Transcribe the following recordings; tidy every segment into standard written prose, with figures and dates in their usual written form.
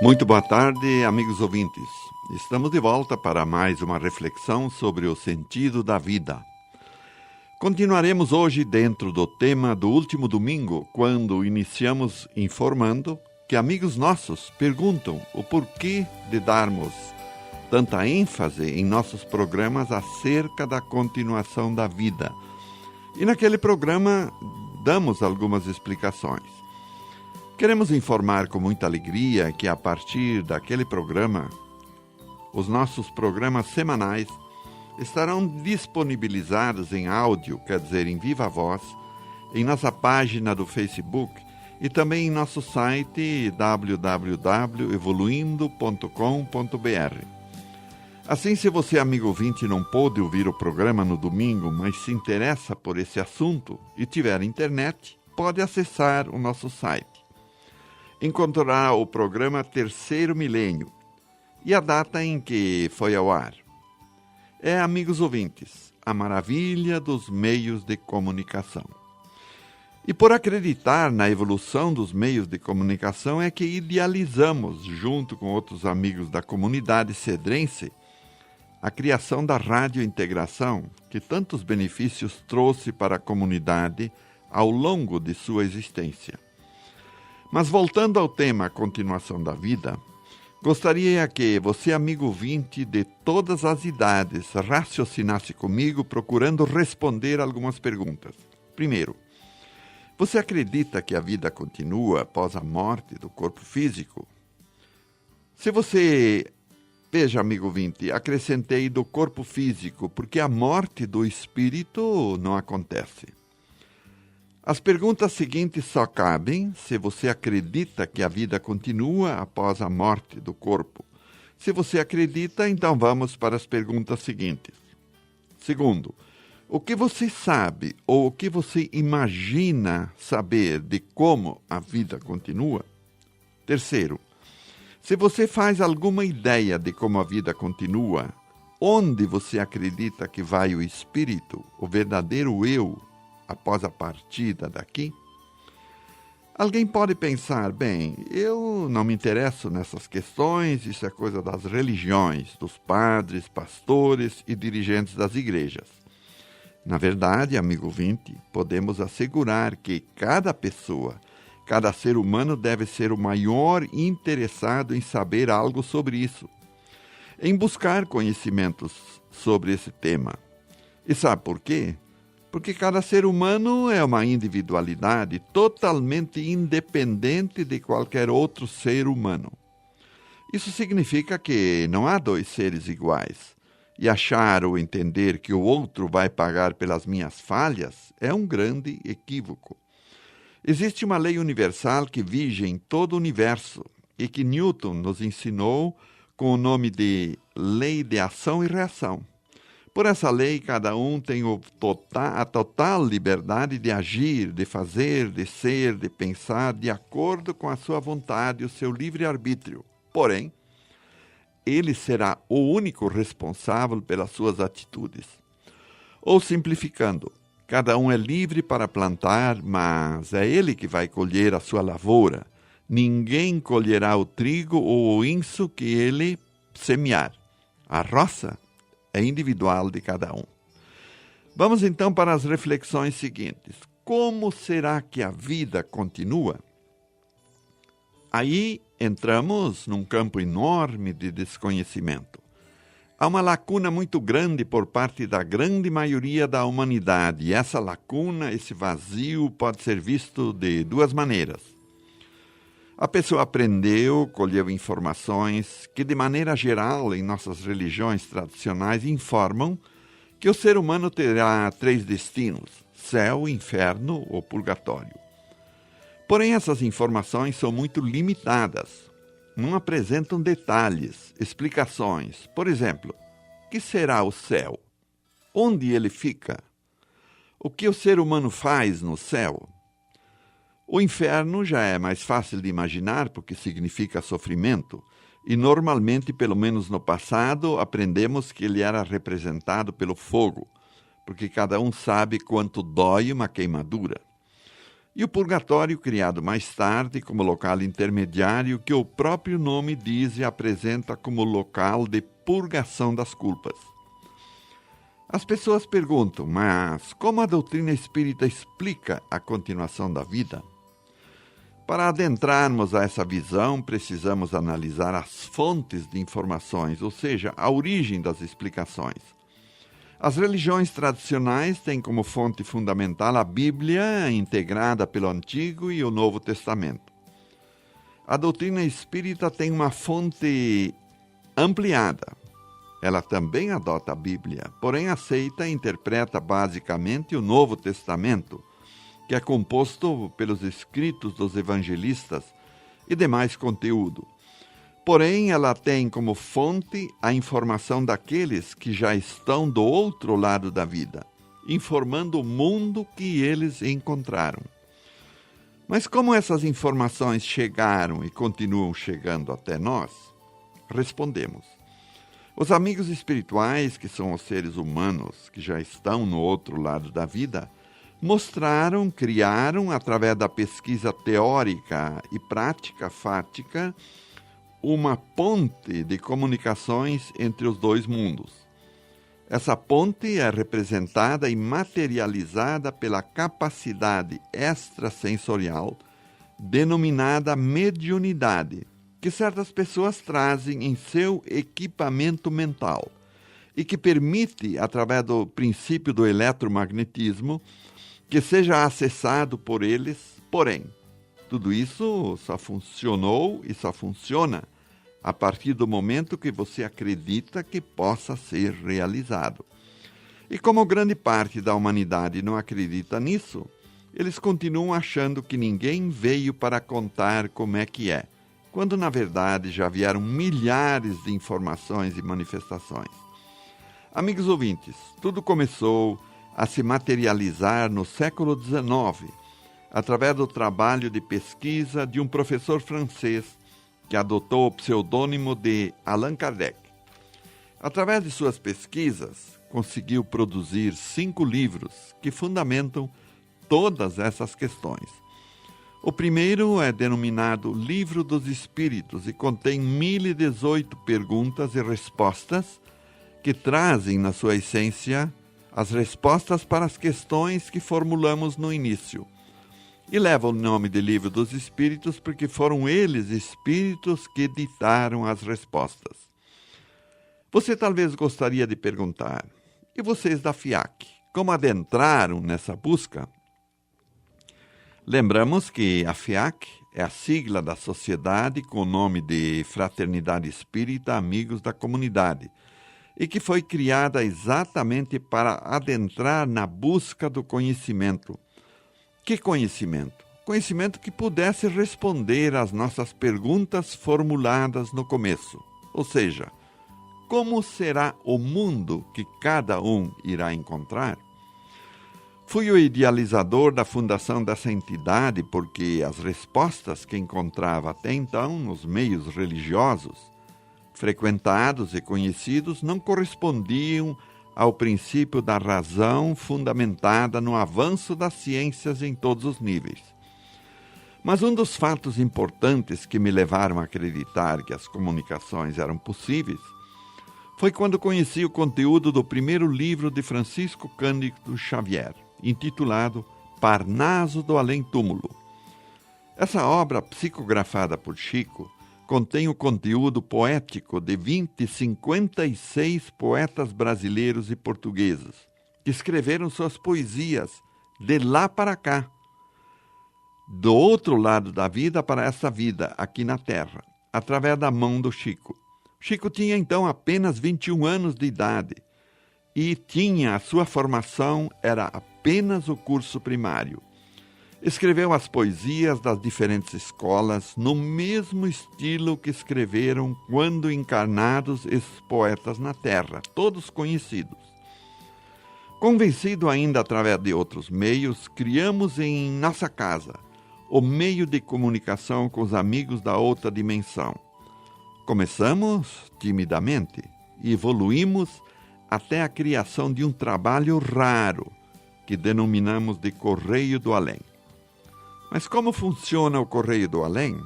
Muito boa tarde, amigos ouvintes. Estamos de volta para mais uma reflexão sobre o sentido da vida. Continuaremos hoje dentro do tema do último domingo, quando iniciamos informando que amigos nossos perguntam o porquê de darmos tanta ênfase em nossos programas acerca da continuação da vida. E naquele programa damos algumas explicações. Queremos informar com muita alegria que a partir daquele programa, os nossos programas semanais estarão disponibilizados em áudio, quer dizer, em viva voz, em nossa página do Facebook e também em nosso site www.evoluindo.com.br. Assim, se você, amigo ouvinte, não pôde ouvir o programa no domingo, mas se interessa por esse assunto e tiver internet, pode acessar o nosso site. Encontrará o programa Terceiro Milênio e a data em que foi ao ar. É, amigos ouvintes, a maravilha dos meios de comunicação. E por acreditar na evolução dos meios de comunicação é que idealizamos, junto com outros amigos da comunidade cedrense, a criação da Rádio Integração, que tantos benefícios trouxe para a comunidade ao longo de sua existência. Mas voltando ao tema continuação da vida, gostaria que você, amigo ouvinte de todas as idades, raciocinasse comigo procurando responder algumas perguntas. Primeiro, você acredita que a vida continua após a morte do corpo físico? Se você... Veja, amigo ouvinte, acrescentei do corpo físico, porque a morte do espírito não acontece. As perguntas seguintes só cabem se você acredita que a vida continua após a morte do corpo. Se você acredita, então vamos para as perguntas seguintes. Segundo, o que você sabe ou o que você imagina saber de como a vida continua? Terceiro, se você faz alguma ideia de como a vida continua, onde você acredita que vai o espírito, o verdadeiro eu, após a partida daqui? Alguém pode pensar, bem, eu não me interesso nessas questões, isso é coisa das religiões, dos padres, pastores e dirigentes das igrejas. Na verdade, amigo ouvinte, podemos assegurar que cada pessoa, cada ser humano deve ser o maior interessado em saber algo sobre isso, em buscar conhecimentos sobre esse tema. E sabe por quê? Porque cada ser humano é uma individualidade totalmente independente de qualquer outro ser humano. Isso significa que não há dois seres iguais. E achar ou entender que o outro vai pagar pelas minhas falhas é um grande equívoco. Existe uma lei universal que vige em todo o universo e que Newton nos ensinou com o nome de Lei de Ação e Reação. Por essa lei, cada um tem a total liberdade de agir, de fazer, de ser, de pensar, de acordo com a sua vontade e o seu livre-arbítrio. Porém, ele será o único responsável pelas suas atitudes. Ou simplificando, cada um é livre para plantar, mas é ele que vai colher a sua lavoura. Ninguém colherá o trigo ou o inso que ele semear. A roça é individual de cada um. Vamos então para as reflexões seguintes. Como será que a vida continua? Aí entramos num campo enorme de desconhecimento. Há uma lacuna muito grande por parte da grande maioria da humanidade, e essa lacuna, esse vazio, pode ser visto de duas maneiras. A pessoa aprendeu, colheu informações que, de maneira geral, em nossas religiões tradicionais, informam que o ser humano terá 3 destinos: céu, inferno ou purgatório. Porém, essas informações são muito limitadas. Não apresentam detalhes, explicações. Por exemplo, o que será o céu? Onde ele fica? O que o ser humano faz no céu? O inferno já é mais fácil de imaginar porque significa sofrimento e normalmente, pelo menos no passado, aprendemos que ele era representado pelo fogo, porque cada um sabe quanto dói uma queimadura. e o purgatório, criado mais tarde como local intermediário que o próprio nome diz e apresenta como local de purgação das culpas. As pessoas perguntam, mas como a doutrina espírita explica a continuação da vida? Para adentrarmos a essa visão, precisamos analisar as fontes de informações, ou seja, a origem das explicações. As religiões tradicionais têm como fonte fundamental a Bíblia, integrada pelo Antigo e o Novo Testamento. A doutrina espírita tem uma fonte ampliada. Ela também adota a Bíblia, porém aceita e interpreta basicamente o Novo Testamento, que é composto pelos escritos dos evangelistas e demais conteúdo. Porém, ela tem como fonte a informação daqueles que já estão do outro lado da vida, informando o mundo que eles encontraram. Mas como essas informações chegaram e continuam chegando até nós? Respondemos. Os amigos espirituais, que são os seres humanos que já estão no outro lado da vida, mostraram, criaram, através da pesquisa teórica e prática fática, uma ponte de comunicações entre os dois mundos. Essa ponte é representada e materializada pela capacidade extrasensorial, denominada mediunidade, que certas pessoas trazem em seu equipamento mental e que permite, através do princípio do eletromagnetismo, que seja acessado por eles. Porém, tudo isso só funcionou e só funciona a partir do momento que você acredita que possa ser realizado. E como grande parte da humanidade não acredita nisso, eles continuam achando que ninguém veio para contar como é que é, quando na verdade já vieram milhares de informações e manifestações. Amigos ouvintes, tudo começou a se materializar no século XIX, através do trabalho de pesquisa de um professor francês que adotou o pseudônimo de Allan Kardec. Através de suas pesquisas, conseguiu produzir 5 livros que fundamentam todas essas questões. O primeiro é denominado Livro dos Espíritos e contém 1018 perguntas e respostas que trazem, na sua essência, as respostas para as questões que formulamos no início. E leva o nome de Livro dos Espíritos porque foram eles, espíritos, que ditaram as respostas. Você talvez gostaria de perguntar, e vocês da FIAC, como adentraram nessa busca? Lembramos que a FIAC é a sigla da sociedade com o nome de Fraternidade Espírita Amigos da Comunidade e que foi criada exatamente para adentrar na busca do conhecimento. Que conhecimento? Conhecimento que pudesse responder às nossas perguntas formuladas no começo. Ou seja, como será o mundo que cada um irá encontrar? Fui o idealizador da fundação dessa entidade porque as respostas que encontrava até então nos meios religiosos, frequentados e conhecidos, não correspondiam ao princípio da razão fundamentada no avanço das ciências em todos os níveis. Mas um dos fatos importantes que me levaram a acreditar que as comunicações eram possíveis foi quando conheci o conteúdo do primeiro livro de Francisco Cândido Xavier, intitulado Parnaso do Além-Túmulo. Essa obra, psicografada por Chico, contém o conteúdo poético de 56 poetas brasileiros e portugueses, que escreveram suas poesias de lá para cá, do outro lado da vida para essa vida, aqui na Terra, através da mão do Chico. Chico tinha então apenas 21 anos de idade e a sua formação era apenas o curso primário. Escreveu as poesias das diferentes escolas no mesmo estilo que escreveram quando encarnados esses poetas na Terra, todos conhecidos. Convencido ainda através de outros meios, criamos em nossa casa o meio de comunicação com os amigos da outra dimensão. Começamos timidamente e evoluímos até a criação de um trabalho raro que denominamos de Correio do Além. Mas como funciona o Correio do Além?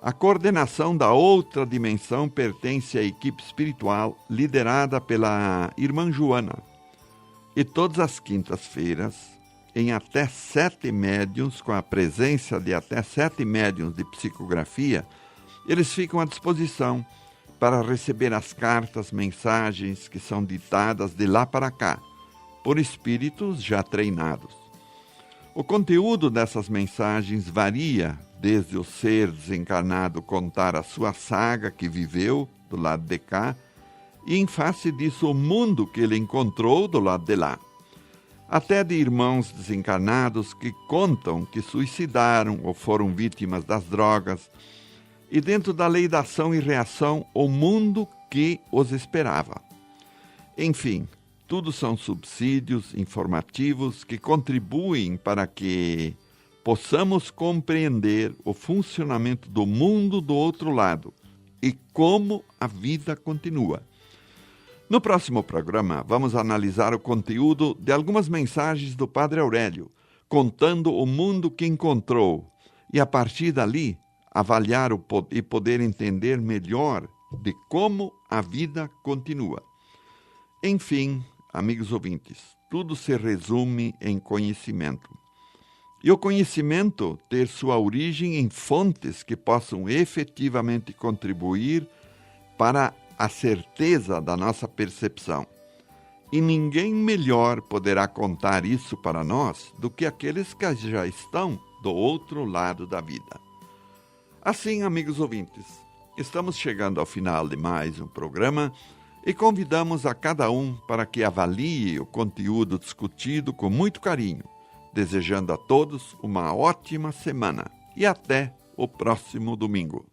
A coordenação da outra dimensão pertence à equipe espiritual liderada pela irmã Joana. E todas as quintas-feiras, em até 7 médiuns, com a presença de até 7 médiuns de psicografia, eles ficam à disposição para receber as cartas, mensagens que são ditadas de lá para cá, por espíritos já treinados. O conteúdo dessas mensagens varia desde o ser desencarnado contar a sua saga que viveu do lado de cá e, em face disso, o mundo que ele encontrou do lado de lá. Até de irmãos desencarnados que contam que suicidaram ou foram vítimas das drogas e, dentro da lei da ação e reação, o mundo que os esperava. Enfim, tudo são subsídios informativos que contribuem para que possamos compreender o funcionamento do mundo do outro lado e como a vida continua. No próximo programa, vamos analisar o conteúdo de algumas mensagens do Padre Aurélio, contando o mundo que encontrou e, a partir dali, avaliar e poder entender melhor de como a vida continua. Enfim, amigos ouvintes, tudo se resume em conhecimento. E o conhecimento ter sua origem em fontes que possam efetivamente contribuir para a certeza da nossa percepção. E ninguém melhor poderá contar isso para nós do que aqueles que já estão do outro lado da vida. Assim, amigos ouvintes, estamos chegando ao final de mais um programa e convidamos a cada um para que avalie o conteúdo discutido com muito carinho, desejando a todos uma ótima semana e até o próximo domingo.